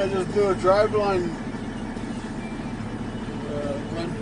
I just do a drive line. Glenn.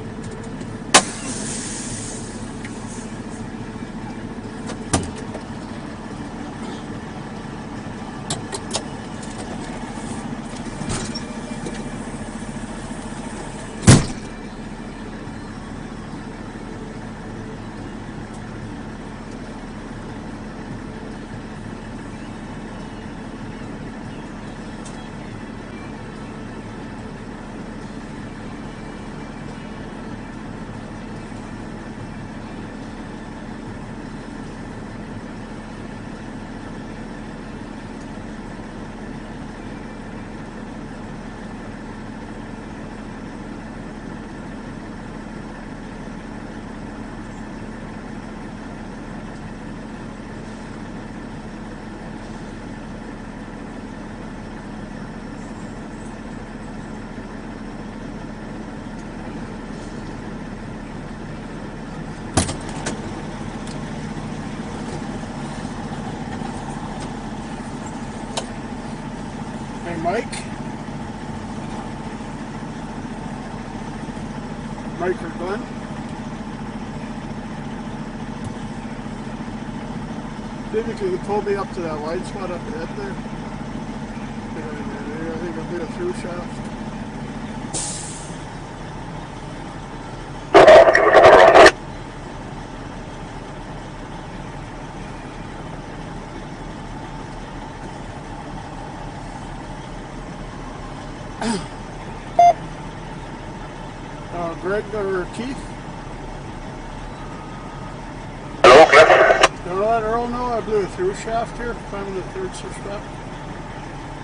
Hey, Mike. Mike or Glenn? Maybe you could pull me up to that wide spot up ahead there. I think I'll do a through shaft. Greg or Keith? Hello, Cliff? Don't let Earl know I blew a through shaft here, climbing the third spot.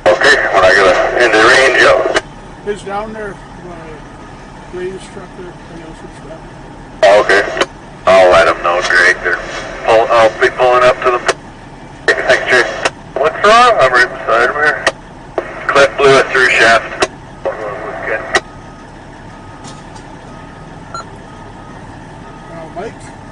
Okay, when I get into range, yeah. He's down there, my green truck there, I know switch back. Oh, okay. I'll let him know, Greg. I'll be pulling up to the... Thanks, Jay. What's wrong? I'm right beside him here. Cliff blew a through shaft. Mike?